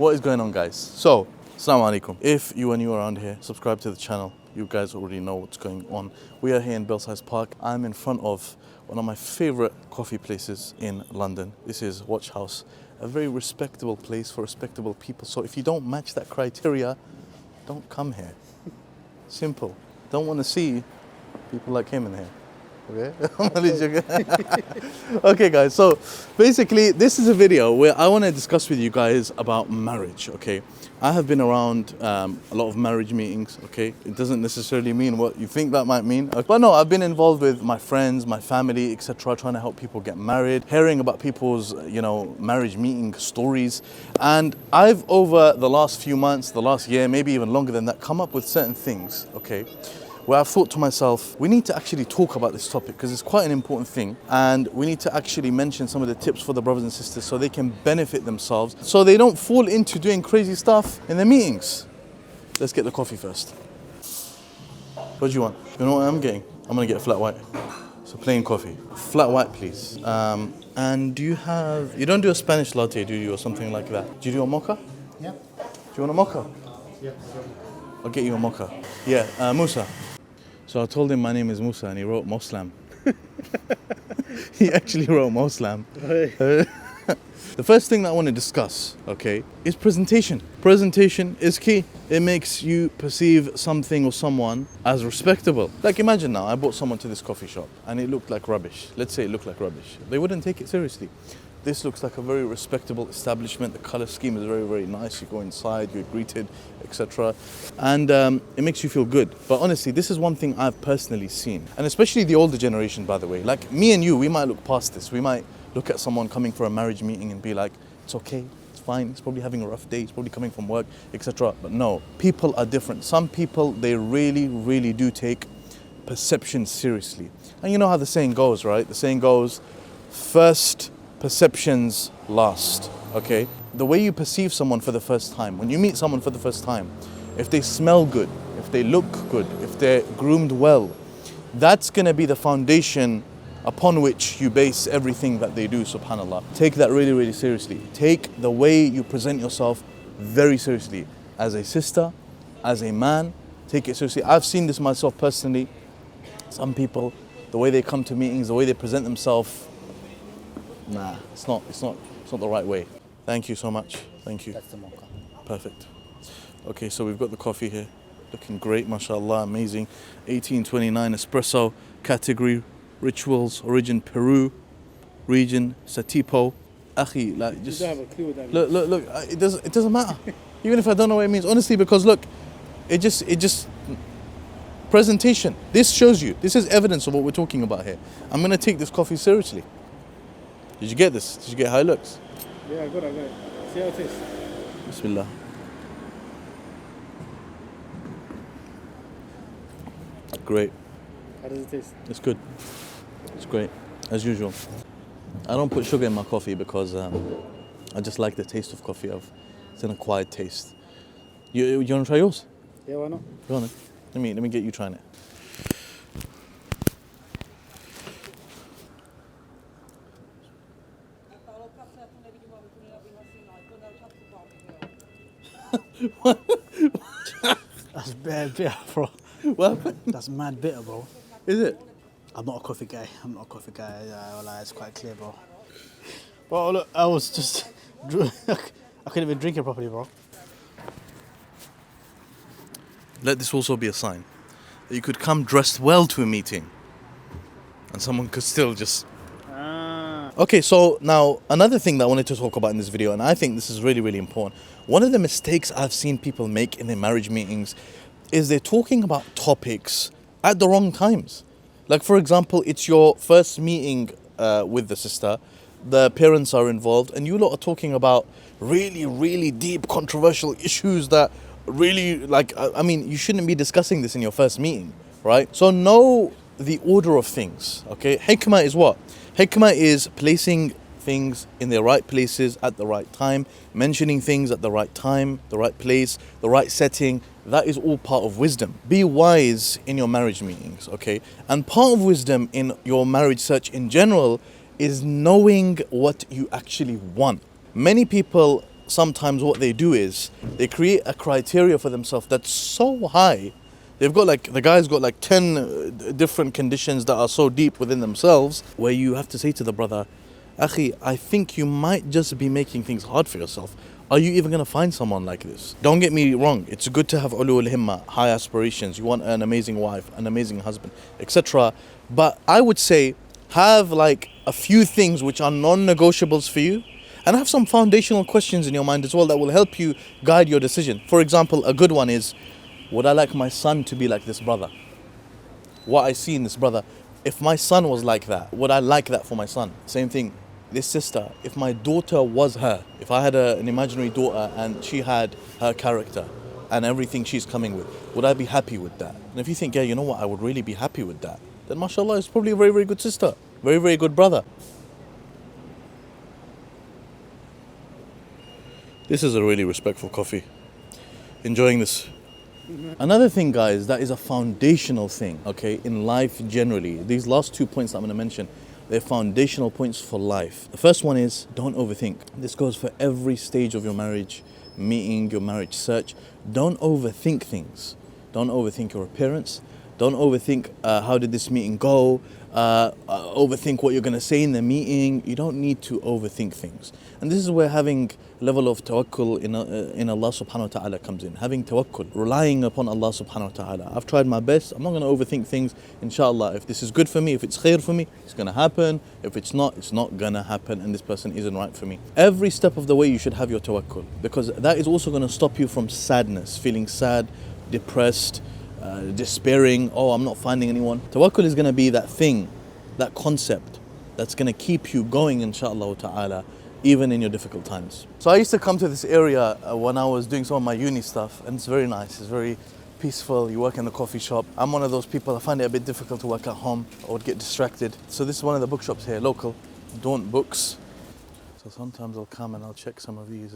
What is going on, guys? So, Assalamu alaikum. If you are new around here, subscribe to the channel. You guys already know what's going on. We are here in Belsize Park. I'm in front of one of my favorite coffee places in London. This is Watch House, a very respectable place for respectable people. So if you don't match that criteria, don't come here. Simple. Don't want to see people like him in here. Okay? Okay, guys, so basically this is a video where I want to discuss with you guys about marriage. Okay, I have been around a lot of marriage meetings. Okay, it doesn't necessarily mean what you think that might mean, but no, I've been involved with my friends, my family, etc., trying to help people get married, hearing about people's marriage meeting stories. And I've, over the last few months, the last year, maybe even longer than that, come up with certain things, okay, where I've thought to myself, we need to actually talk about this topic because it's quite an important thing, and we need to actually mention some of the tips for the brothers and sisters so they can benefit themselves, so they don't fall into doing crazy stuff in their meetings. Let's get the coffee first. What do you want? You know what I'm getting? I'm gonna get a flat white. So plain coffee. Flat white, please. And do you don't do a Spanish latte, do you, or something like that? Do you do a mocha? Yeah. Do you want a mocha? Yeah. I'll get you a mocha. Yeah, Musa. So I told him my name is Musa and he wrote Moslam. He actually wrote Moslam. The first thing that I want to discuss, okay, is presentation. Presentation is key. It makes you perceive something or someone as respectable. Like, imagine now, I brought someone to this coffee shop and it looked like rubbish. Let's say it looked like rubbish. They wouldn't take it seriously. This looks like a very respectable establishment. The color scheme is very, very nice. You go inside, you're greeted, etc. And it makes you feel good. But honestly, this is one thing I've personally seen. And especially the older generation, by the way. Like me and you, we might look past this. We might look at someone coming for a marriage meeting and be like, it's okay, it's fine. He's probably having a rough day. He's probably coming from work, etc. But no, people are different. Some people, they really, really do take perception seriously. And you know how the saying goes, right? The saying goes, first perceptions last, okay? The way you perceive someone for the first time, when you meet someone for the first time, if they smell good, if they look good, if they're groomed well, that's gonna be the foundation upon which you base everything that they do, subhanAllah. Take that really, really seriously. Take the way you present yourself very seriously. As a sister, as a man, take it seriously. I've seen this myself personally. Some people, the way they come to meetings, the way they present themselves, nah, it's not the right way. Thank you so much. Thank you. That's the mocha. Perfect. Okay, so we've got the coffee here. Looking great, mashallah, amazing. 1829 espresso, category, rituals, origin Peru, region Satipo. Akhi, like just You don't have a clue what that means. look. It doesn't matter. Even if I don't know what it means, honestly, because look, it just presentation. This shows you. This is evidence of what we're talking about here. I'm gonna take this coffee seriously. Did you get this? Did you get how it looks? Yeah, I got it. See how it tastes. Bismillah. Great. How does it taste? It's good. It's great, as usual. I don't put sugar in my coffee because I just like the taste of coffee. It's an acquired taste. You want to try yours? Yeah, why not? Go on then. Let me get you trying it. That's bad bitter, bro. What happened? That's mad bitter, bro. Is it? I'm not a coffee guy. It's quite clear, bro. Bro, look, I was just... I couldn't even drink it properly, bro. Let this also be a sign that you could come dressed well to a meeting and someone could still just... Okay, so now another thing that I wanted to talk about in this video, and I think this is really, really important. One of the mistakes I've seen people make in their marriage meetings is they're talking about topics at the wrong times. Like, for example, it's your first meeting with the sister, the parents are involved, and you lot are talking about really, really deep, controversial issues that really, like, I mean, you shouldn't be discussing this in your first meeting, right? So know the order of things, okay? Hikmah is what? Hikmah is placing things in their right places at the right time, mentioning things at the right time, the right place, the right setting. That is all part of wisdom. Be wise in your marriage meetings, okay? And part of wisdom in your marriage search in general is knowing what you actually want. Many people sometimes what they do is they create a criteria for themselves that's so high. They've got like, the guy's got like 10 different conditions that are so deep within themselves, where you have to say to the brother, Akhi, I think you might just be making things hard for yourself. Are you even going to find someone like this? Don't get me wrong, it's good to have ulul himma, high aspirations. You want an amazing wife, an amazing husband, etc. But I would say have like a few things which are non-negotiables for you, and have some foundational questions in your mind as well that will help you guide your decision. For example, a good one is, would I like my son to be like this brother? What I see in this brother, if my son was like that, would I like that for my son? Same thing, this sister, if my daughter was her, if I had an imaginary daughter and she had her character and everything she's coming with, would I be happy with that? And if you think, yeah, you know what, I would really be happy with that, then mashallah, it's probably a very, very good sister, very, very good brother. This is a really respectful coffee. Enjoying this. Another thing, guys, that is a foundational thing, okay, in life generally. These last 2 points that I'm going to mention, they're foundational points for life. The first one is, don't overthink. This goes for every stage of your marriage meeting, your marriage search. Don't overthink things. Don't overthink your appearance. Don't overthink how did this meeting go. Overthink what you're going to say in the meeting. You don't need to overthink things. And this is where having a level of tawakkul in Allah subhanahu wa ta'ala comes in. Having tawakkul, relying upon Allah subhanahu wa ta'ala. I've tried my best. I'm not going to overthink things. Inshallah, if this is good for me, if it's khair for me, it's going to happen. If it's not going to happen, and this person isn't right for me. Every step of the way you should have your tawakkul, because that is also going to stop you from sadness, feeling sad, depressed, despairing, oh, I'm not finding anyone. Tawakkul is going to be that thing, that concept that's going to keep you going, inshallah ta'ala, even in your difficult times. So I used to come to this area when I was doing some of my uni stuff, and it's very nice, it's very peaceful. You work in the coffee shop. I'm one of those people, I find it a bit difficult to work at home. I would get distracted. So this is one of the bookshops here, local, Don't Books. So sometimes I'll come and I'll check some of these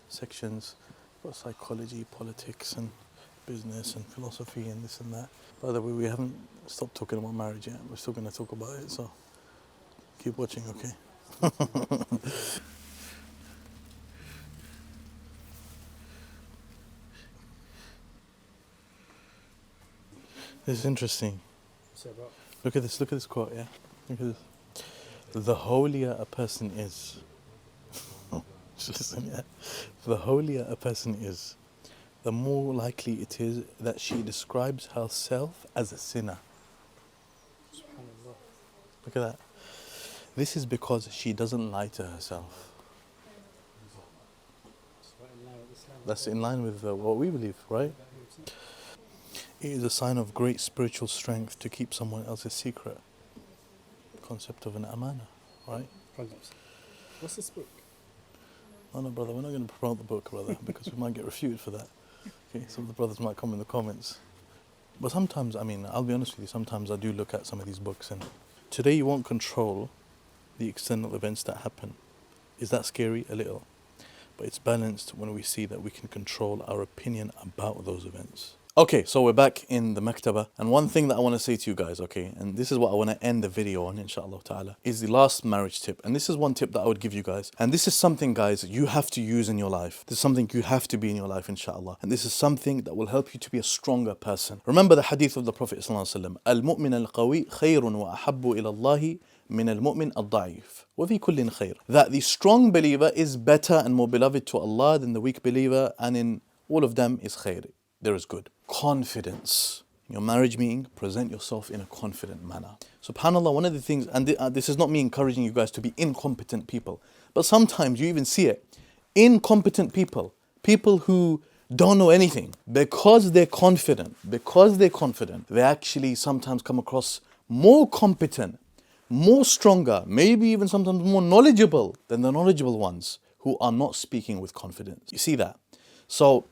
sections. Got psychology, politics, and business and philosophy and this and that. By the way, we haven't stopped talking about marriage yet. We're still going to talk about it, so keep watching, okay? This is interesting. Look at this quote, yeah? Look at this. The holier a person is, just listen, yeah? The holier a person is, the more likely it is that she describes herself as a sinner. Look at that. This is because she doesn't lie to herself. That's in line with what we believe, right? It is a sign of great spiritual strength to keep someone else's secret. Concept of an amana, right? What's this book? Oh no, brother, we're not going to promote the book, brother, because we might get refuted for that. Okay, some of the brothers might come in the comments. But sometimes, I mean, I'll be honest with you, sometimes I do look at some of these books, and today you won't control the external events that happen. Is that scary? A little. But it's balanced when we see that we can control our opinion about those events. Okay, so we're back in the maktaba, and one thing that I want to say to you guys, okay, and this is what I want to end the video on, inshallah ta'ala, is the last marriage tip. And this is one tip that I would give you guys, and this is something, guys, you have to use in your life. This is something you have to be in your life, inshallah, and this is something that will help you to be a stronger person. Remember the hadith of the Prophet sallallahu alaihi wasallam, al-mu'min al-qawi khayrun wa ahabbu ila Allahi min al-mu'min al-da'if wa fi kullin khayr. That the strong believer is better and more beloved to Allah than the weak believer, and in all of them is khayr. There is good. Confidence. In your marriage meeting, present yourself in a confident manner. SubhanAllah, one of the things, and this is not me encouraging you guys to be incompetent people, but sometimes you even see it. Incompetent people, people who don't know anything, because they're confident, they actually sometimes come across more competent, more stronger, maybe even sometimes more knowledgeable than the knowledgeable ones who are not speaking with confidence. You see that? So,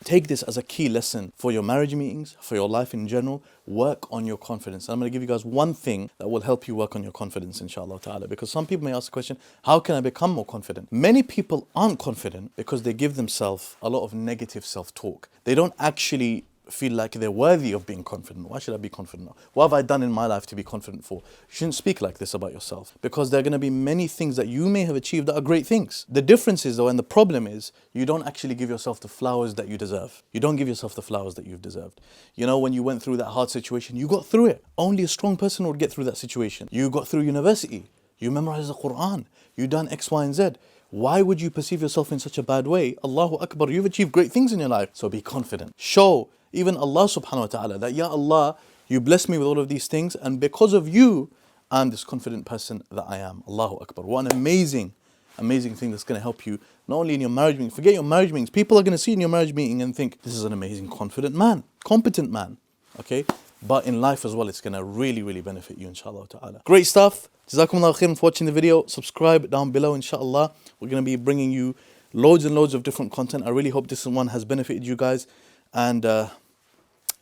take this as a key lesson for your marriage meetings, for your life in general. Work on your confidence. And I'm going to give you guys one thing that will help you work on your confidence, inshallah ta'ala. Because some people may ask the question, how can I become more confident? Many people aren't confident because they give themselves a lot of negative self-talk. They don't actually feel like they're worthy of being confident. Why should I be confident? What have I done in my life to be confident for? You shouldn't speak like this about yourself, because there are going to be many things that you may have achieved that are great things. The difference is though, and the problem is, you don't actually give yourself the flowers that you deserve. You don't give yourself the flowers that you've deserved. You know, when you went through that hard situation, you got through it. Only a strong person would get through that situation. You got through university. You memorized the Quran. You done X, Y, and Z. Why would you perceive yourself in such a bad way? Allahu Akbar, you've achieved great things in your life. So be confident. Show even Allah subhanahu wa ta'ala that, Ya Allah, you blessed me with all of these things, and because of you, I'm this confident person that I am. Allahu Akbar. What an amazing thing that's going to help you, not only in your marriage meeting. Forget your marriage meetings. People are going to see in your marriage meeting and think, this is an amazing, confident man, competent man. Okay? But in life as well, it's going to really, really benefit you, inshallah ta'ala. Great stuff. Jazakumullah khairan for watching the video. Subscribe down below, inshallah. We're going to be bringing you loads and loads of different content. I really hope this one has benefited you guys. And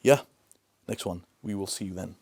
yeah, next one. We will see you then.